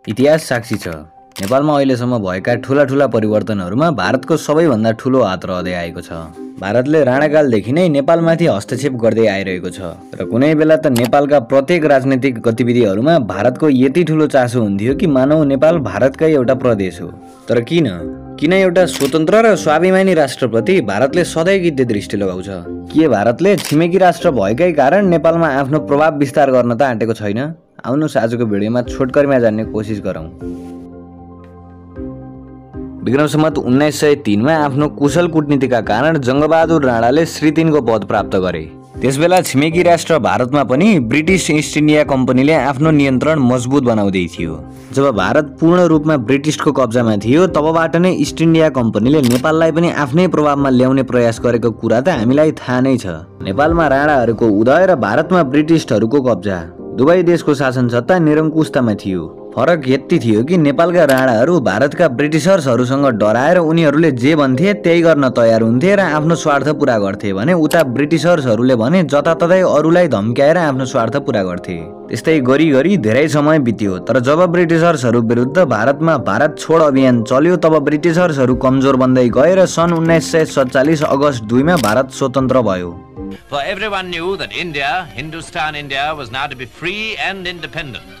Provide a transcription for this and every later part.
इतिहास साक्षी छ। नेपालमा अहिलेसम्म भएका ठूला परिवर्तनहरूमा भारतको सबैभन्दा ठूलो हात रहँदै आएको छ। भारतले राणाकालदेखि नै नेपालमाथि हस्तक्षेप गर्दै आइरहेको छ र कुनै बेला त नेपालका प्रत्येक राजनीतिक गतिविधिहरूमा भारतको यति ठूलो चासो हुन्थ्यो कि मानव नेपाल भारतकै एउटा प्रदेश हो। तर किन एउटा स्वतन्त्र र स्वाभिमानी राष्ट्रप्रति भारतले सधैँ गिद्धे दृष्टि लगाउँछ? के भारतले छिमेकी राष्ट्र भएकै कारण नेपालमा आफ्नो प्रभाव विस्तार गर्न त आँटेको छैन? आउनुहोस् आजको भिडियोमा छोटकरीमा जान्ने कोसिस गरौँ। विक्रम सम्वत 1903 मा आफ्नो कुशल कूटनीतिका कारण जङ्गबहादुर राणाले श्री 3 को पद प्राप्त गरे। त्यसबेला छिमेकी राष्ट्र भारतमा पनि ब्रिटिश इस्ट इन्डिया कम्पनीले आफ्नो नियन्त्रण मजबुत बनाउँदै थियो। जब भारत पूर्ण रूपमा ब्रिटिशको कब्जामा थियो तबबाट नै इस्ट इन्डिया कम्पनीले नेपाललाई पनि आफ्नै प्रभावमा ल्याउने प्रयास गरेको कुरा त हामीलाई थाहा नै छ। नेपालमा राणाहरूको उदय र भारतमा ब्रिटिशहरूको कब्जा, दुवै देशको शासन सत्ता निरङ्कुशतामा थियो। फरक यति थियो कि नेपालका राणाहरू भारतका ब्रिटिशर्सहरूसँग डराएर उनीहरूले जे भन्थे त्यही गर्न तयार हुन्थे र आफ्नो स्वार्थ पूरा गर्थे भने उता ब्रिटिशर्सहरूले भने जताततै अरूलाई धम्क्याएर आफ्नो स्वार्थ पूरा गर्थे। त्यस्तै गरी धेरै समय बित्यो। तर जब ब्रिटिशर्सहरू विरुद्ध भारतमा भारत छोड अभियान चल्यो तब ब्रिटिशर्सहरू कमजोर बन्दै गए र सन् 1947 अगस्त 2 मा भारत स्वतन्त्र भयो। For everyone knew that India, Hindustan India, was now to be free and independent.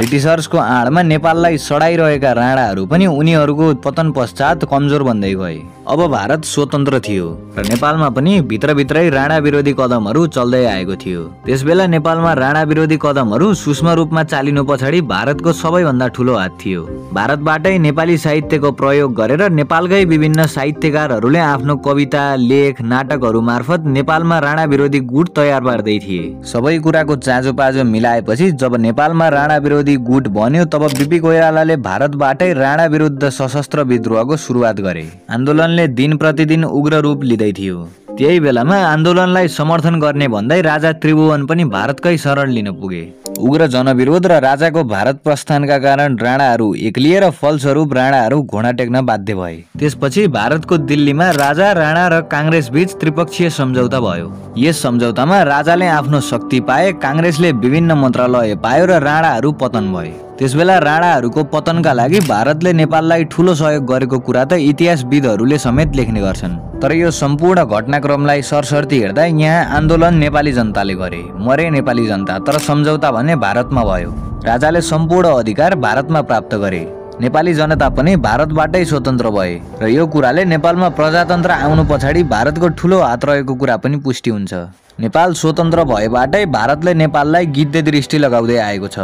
ब्रिटिशर्सको आडमा नेपाललाई सडाइरहेका राणाहरू पनि उनीहरूको पतन पश्चात कमजोर बन्दै गए। अब भारत स्वतन्त्र थियो र नेपालमा पनि भित्रभित्रै राणा विरोधी कदमहरू चल्दै आएको थियो। त्यसबेला नेपालमा राणा विरोधी कदमहरू सूक्ष्म रूपमा चालिनु पछाडि भारतको सबैभन्दा ठूलो हात थियो। भारतबाटै नेपाली साहित्यको प्रयोग गरेर नेपालकै विभिन्न साहित्यकारहरूले आफ्नो कविता, लेख, नाटकहरू मार्फत नेपालमा राणा विरोधी गुट तयार पार्दै थिए। सबै कुराको चाँजोपाँजो मिलाएपछि जब नेपालमा राणा विरोधी गुट बन्यो तब बीपी कोइरालाले भारतबाटै राणा विरुद्ध सशस्त्र विद्रोहको सुरुवात गरे। आन्दोलनले दिन प्रतिदिन उग्र रूप लिँदै थियो। त्यही बेलामा आन्दोलनलाई समर्थन गर्ने भन्दै राजा त्रिभुवन पनि भारतकै शरण लिन पुगे। उग्र जनविरोध र राजाको भारत प्रस्थानका कारण राणाहरू एक्लिए र फलस्वरूप राणाहरू घोडा टेक्न बाध्य भए। त्यसपछि भारतको दिल्लीमा राजा, राणा र काङ्ग्रेस बीच त्रिपक्षीय सम्झौता भयो। यस सम्झौतामा राजाले आफ्नो शक्ति पाए, काङ्ग्रेसले विभिन्न मन्त्रालय पायो र राणाहरू पतन भए। त्यसबेला राणाहरूको पतनका लागि भारतले नेपाललाई ठूलो सहयोग गरेको कुरा त इतिहासविदहरूले समेत लेख्ने गर्छन्। तर यो सम्पूर्ण घटनाक्रमलाई सरसर्ती हेर्दा यहाँ आन्दोलन नेपाली जनताले गरे, मरे नेपाली जनता, तर सम्झौता भने भारतमा भयो। राजाले सम्पूर्ण अधिकार भारतमा प्राप्त गरे। नेपाली जनता पनि भारतबाटै स्वतन्त्र भए र यो कुराले नेपालमा प्रजातन्त्र आउनु पछाडि भारतको ठूलो हात रहेको कुरा पनि पुष्टि हुन्छ। नेपाल स्वतन्त्र भएबाटै भारतले नेपाललाई गिद्धे दृष्टि लगाउँदै आएको छ।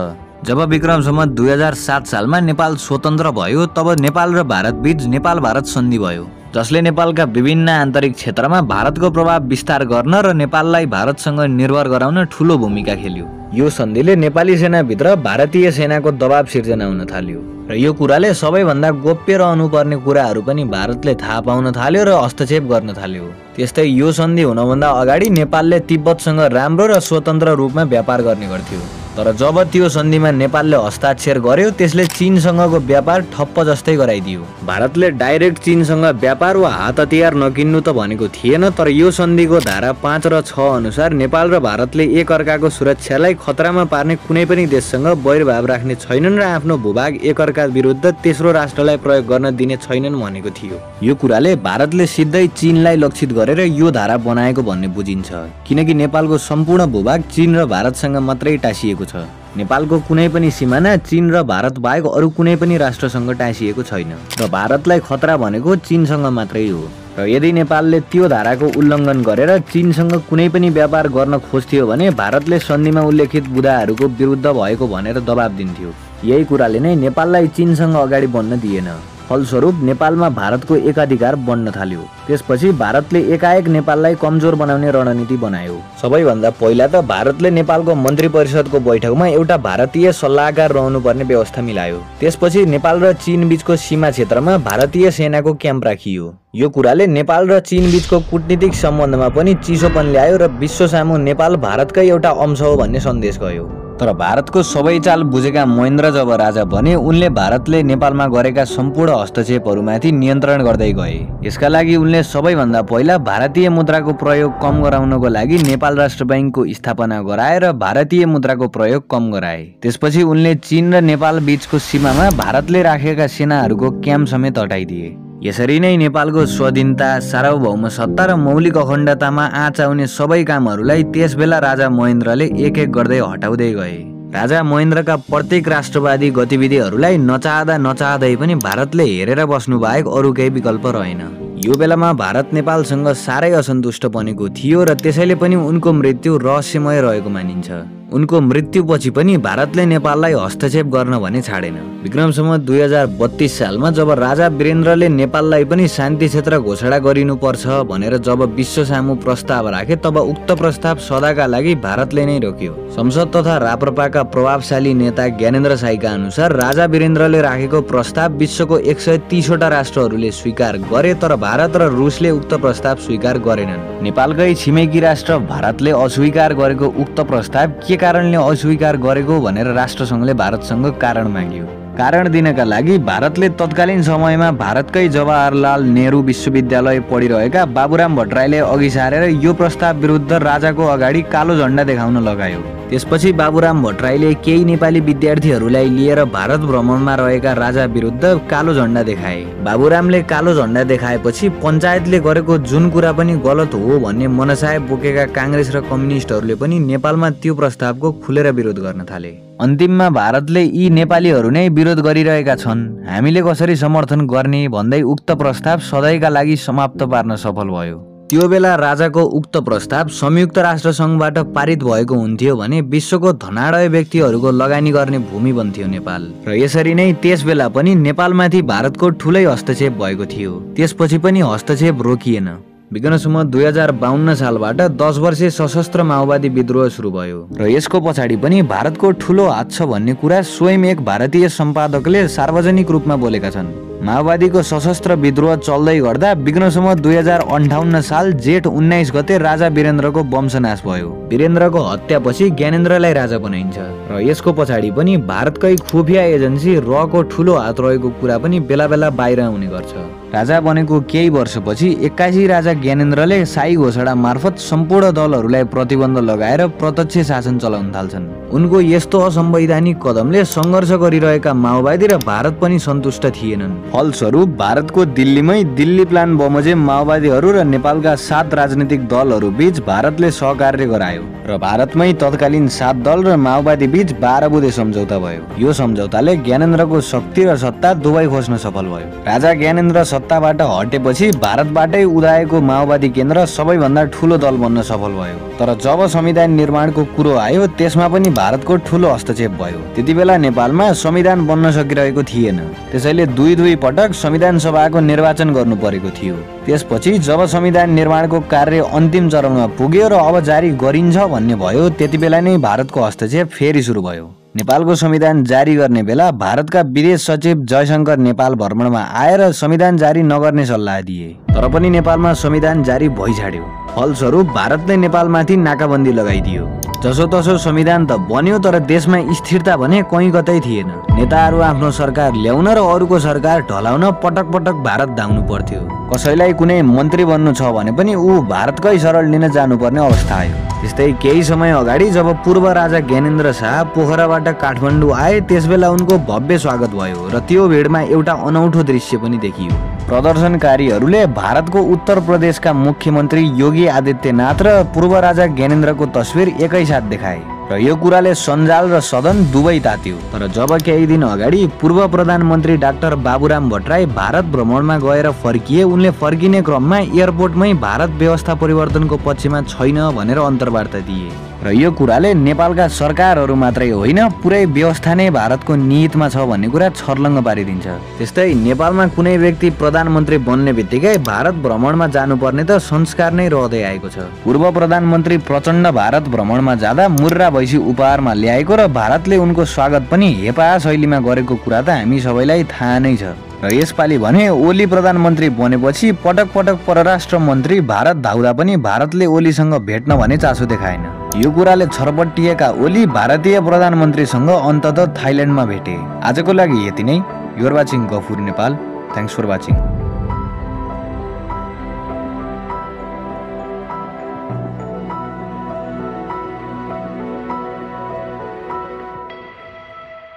जब विक्रम सम्वत 2007 सालमा नेपाल स्वतन्त्र भयो तब नेपाल र भारत बीच नेपाल भारत सन्धि भयो, जसले नेपालका विभिन्न आन्तरिक क्षेत्रमा भारतको प्रभाव विस्तार गर्न र नेपाललाई भारतसँग निर्भर गराउन ठूलो भूमिका खेल्यो। यो सन्धिले नेपाली सेनाभित्र भारतीय सेनाको दबाव सिर्जना हुन थाल्यो र यो कुराले सबैभन्दा गोप्य रहनुपर्ने कुराहरू पनि भारतले थाहा पाउन थाल्यो र हस्तक्षेप गर्न थाल्यो। त्यस्तै यो सन्धि हुनभन्दा अगाडि नेपालले तिब्बतसँग राम्रो र स्वतन्त्र रूपमा व्यापार गर्ने गर्थ्यो। तर जब त्यो सन्धिमा नेपालले हस्ताक्षर गर्यो त्यसले चीनसँगको व्यापार ठप्प जस्तै गराइदियो। भारतले डाइरेक्ट चीनसँग व्यापार वा हात हतियार नकिन्नु त भनेको थिएन, तर यो सन्धिको धारा 5 र 6 अनुसार नेपाल र भारतले एक अर्काको सुरक्षालाई खतरामा पार्ने कुनै पनि देशसँग वैरभाव राख्ने छैनन् र आफ्नो भूभाग एक अर्का विरुद्ध तेस्रो राष्ट्रलाई प्रयोग गर्न दिने छैनन् भनेको थियो। यो कुराले भारतले सिधै चीनलाई लक्षित गरेर यो धारा बनाएको भन्ने बुझिन्छ, किनकि नेपालको सम्पूर्ण भूभाग चीन र भारतसँग मात्रै टाँसिएको छ। नेपालको कुनै पनि सिमाना चीन र भारत बाहेक अरू कुनै पनि राष्ट्रसँग टाँसिएको छैन र भारतलाई खतरा भनेको चीनसँग मात्रै हो। र यदि नेपालले त्यो धाराको उल्लङ्घन गरेर चीनसँग कुनै पनि व्यापार गर्न खोज्थ्यो भने भारतले सन्धिमा उल्लेखित बुदाहरूको विरुद्ध भएको भनेर दबाब दिन्थ्यो। यही कुराले नै नेपाललाई चीनसँग अगाडि बढ्न दिएन। फलस्वरूप नेपालमा भारतको एकाधिकार बढ्न थाल्यो। त्यसपछि भारतले एकाएक नेपाललाई कमजोर बनाउने रणनीति बनायो। सबैभन्दा पहिला त भारतले नेपालको मन्त्री परिषदको बैठकमा एउटा भारतीय सल्लाहकार रहनुपर्ने व्यवस्था मिलायो। त्यसपछि नेपाल र चीन बीचको सीमा क्षेत्रमा भारतीय सेनाको क्याम्प राखियो। यो कुराले नेपाल र चीन बीचको कूटनीतिक सम्बन्धमा पनि चिसोपन ल्यायो र विश्व सामु नेपाल भारतकै एउटा अंश हो भन्ने सन्देश गयो। तर भारतको सबै चाल बुझेका महेन्द्र जब राजा बने उनले भारतले नेपालमा गरेका सम्पूर्ण हस्तक्षेपहरूमाथि नियन्त्रण गर्दै गए। यसका लागि उनले सबैभन्दा पहिला भारतीय मुद्राको प्रयोग कम गराउनको लागि नेपाल राष्ट्र बैंकको स्थापना गराएर भारतीय मुद्राको प्रयोग कम गराए। त्यसपछि उनले चीन र नेपाल बीचको सीमामा भारतले राखेका सेनाहरूको क्याम्प समेत हटाइदिए। यसरी नै नेपालको स्वाधीनता, सार्वभौम सत्ता र मौलिक अखण्डतामा आँच आउने सबै कामहरूलाई त्यसबेला राजा महेन्द्रले एक एक गर्दै हटाउँदै गए। राजा महेन्द्रका प्रत्येक राष्ट्रवादी गतिविधिहरूलाई नचाहँदा नचाहँदै पनि भारतले हेरेर बस्नु बाहेक अरू केही विकल्प रहेन। यो बेलामा भारत नेपालसँग साह्रै असन्तुष्ट बनेको थियो र त्यसैले पनि उनको मृत्यु रहस्यमय रहेको मानिन्छ। उनको मृत्युपछि पनि भारतले नेपाललाई हस्तक्षेप गर्न भने छाडेन। विक्रम सम्वत 2032 सालमा जब राजा वीरेन्द्रले नेपाललाई पनि शान्ति क्षेत्र घोषणा गरिनुपर्छ भनेर जब विश्व सामु प्रस्ताव राखे तब उक्त प्रस्ताव सदाका लागि भारतले नै रोक्यो। संसद तथा राप्रपाका प्रभावशाली नेता ज्ञानेन्द्र साईका अनुसार राजा वीरेन्द्रले राखेको प्रस्ताव विश्वको 130 वटा राष्ट्रहरूले स्वीकार गरे तर भारत र रुसले उक्त प्रस्ताव स्वीकार गरेनन्। नेपालकै छिमेकी राष्ट्र भारतले अस्वीकार गरेको उक्त प्रस्ताव के कारणले अस्वीकार गरेको भनेर राष्ट्रसङ्घले भारतसँग कारण माग्यो। कारण दिनका लागि भारतले तत्कालीन समयमा भारतकै जवाहरलाल नेहरू विश्वविद्यालय पढिरहेका बाबुराम भट्टराईले अघि सारेर यो प्रस्ताव विरुद्ध राजाको अगाडि कालो झण्डा देखाउन लगायो। त्यसपछि बाबुराम भट्टराईले केही नेपाली विद्यार्थीहरूलाई लिएर भारत भ्रमणमा रहेका राजा विरुद्ध कालो झण्डा देखाए। बाबुरामले कालो झण्डा देखाएपछि पञ्चायतले गरेको जुन कुरा पनि गलत हो भन्ने मनसाय बोकेका काङ्ग्रेस र कम्युनिस्टहरूले पनि नेपालमा त्यो प्रस्तावको खुलेर विरोध गर्न थाले। अन्तिममा भारतले यी नेपालीहरू नै विरोध गरिरहेका छन्, हामीले कसरी समर्थन गर्ने भन्दै उक्त प्रस्ताव सधैँका लागि समाप्त पार्न सफल भयो। त्यो बेला राजाको उक्त प्रस्ताव संयुक्त राष्ट्र सङ्घबाट पारित भएको हुन्थ्यो भने विश्वको धनाढ्य व्यक्तिहरूको लगानी गर्ने भूमि बन्थ्यो नेपाल। र यसरी नै त्यस बेला पनि नेपालमाथि भारतको ठुलै हस्तक्षेप भएको थियो। त्यसपछि पनि हस्तक्षेप रोकिएन। विक्रम सम्वत 2052 सालबाट 10 वर्षे सशस्त्र माओवादी विद्रोह सुरु भयो र यसको पछाडि पनि भारतको ठुलो हात छ भन्ने कुरा स्वयं एक भारतीय सम्पादकले सार्वजनिक रूपमा बोलेका छन्। माओवादीको सशस्त्र विद्रोह चल्दै गर्दा विक्रम सम्वत 2058 साल जेठ 19 गते राजा वीरेन्द्रको वंशनाश भयो। वीरेन्द्रको हत्यापछि ज्ञानेन्द्रलाई राजा बनाइन्छ र यसको पछाडि पनि भारतकै खुफिया एजेन्सी रको ठुलो हात रहेको कुरा पनि बेला बेला बाहिर आउने गर्छ। राजा बनेको केही वर्षपछि 81 राजा ज्ञानेन्द्रले शाही घोषणा मार्फत सम्पूर्ण दलहरूलाई प्रतिबन्ध लगाएर प्रत्यक्ष शासन चलाउन थाल्छन्। उनको यस्तो असंवैधानिक कदमले सङ्घर्ष गरिरहेका माओवादी र भारत पनि सन्तुष्ट थिएनन्। फलस्वरूप भारतको दिल्लीमै दिल्ली प्लान बमोजिम माओवादीहरू र नेपालका 7 राजनीतिक दलहरू बीच भारतले सहकार्य गरायो र भारतमै तत्कालीन 7 दल र माओवादी बीच 12 बुँदे सम्झौता भयो। यो सम्झौताले ज्ञानेन्द्रको शक्ति र सत्ता दुवै खोज्न सफल भयो। राजा ज्ञानेन्द्र सत्ताबाट हटेपछि भारतबाटै उदाएको माओवादी केन्द्र सबैभन्दा ठुलो दल बन्न सफल भयो। तर जब संविधान निर्माणको कुरो आयो त्यसमा पनि भारतको ठुलो हस्तक्षेप भयो। त्यतिबेला नेपालमा संविधान बन्न सकिरहेको थिएन, त्यसैले दुई पटक संविधान सभाको निर्वाचन गर्नु परेको थियो। त्यसपछि जब संविधान निर्माणको कार्य अन्तिम चरणमा पुग्यो र अब जारी गरिन्छ भन्ने भयो त्यतिबेला नै भारतको हस्तक्षेप फेरि सुरु भयो। नेपालको संविधान जारी गर्ने बेला भारतका विदेश सचिव जयशंकर नेपाल भ्रमणमा आएर संविधान जारी नगर्ने सल्लाह दिए, तर पनि नेपालमा संविधान जारी भइछाड्यो। फलस्वरूप भारतले नेपालमाथि नाकाबन्दी लगाइदियो। जसोतसो संविधान त बन्यो तर देशमा स्थिरता भने कहीँ कतै थिएन। नेताहरू आफ्नो सरकार ल्याउन र अरूको सरकार ढलाउन पटक पटक भारत धाउनु पर्थ्यो। कसैलाई कुनै मन्त्री बन्नु छ भने पनि ऊ भारतकै शरण लिन जानुपर्ने अवस्था आयो। त्यस्तै केही समय अगाडि जब पूर्व राजा ज्ञानेन्द्र शाह पोखराबाट काठमाडौँ आए त्यसबेला उनको भव्य स्वागत भयो र त्यो भिडमा एउटा अनौठो दृश्य पनि देखियो। प्रदर्शनकारीहरूले भारतको उत्तर प्रदेशका मुख्यमन्त्री योगी आदित्यनाथ र पूर्व राजा ज्ञानेन्द्रको तस्विर एकैसाथ देखाए र यो कुराले सञ्जाल र सदन दुवै तात्यो। तर जब केही दिन अगाडि पूर्व प्रधानमन्त्री डाक्टर बाबुराम भट्टराई भारत भ्रमणमा गएर फर्किए उनले फर्किने क्रममा एयरपोर्टमै भारत व्यवस्था परिवर्तनको पक्षमा छैन भनेर अन्तर्वार्ता दिए र यो कुराले नेपालका सरकारहरू मात्रै होइन पुरै व्यवस्था नै भारतको निहितमा छ भन्ने कुरा छर्लङ्ग पारिदिन्छ। त्यस्तै नेपालमा कुनै व्यक्ति प्रधानमन्त्री बन्ने बित्तिकै भारत भ्रमणमा जानुपर्ने त संस्कार नै रहँदै आएको छ। पूर्व प्रधानमन्त्री प्रचण्ड भारत भ्रमणमा जाँदा मुर्रा भैँसी उपहारमा ल्याएको र भारतले उनको स्वागत पनि हेपा शैलीमा गरेको कुरा त हामी सबैलाई थाहा नै छ। र यसपालि भने ओली प्रधानमन्त्री बनेपछि पटक पटक परराष्ट्र मन्त्री भारत धाउदा पनि भारतले ओलीसँग भेट्न भने चासो देखाएन। यो कुराले छरपटिएका ओली भारतीय प्रधानमन्त्रीसँग अन्ततः थाइल्यान्डमा भेटे। आजको लागि यति नै। You are watching Gafur Nepal. Thanks for watching.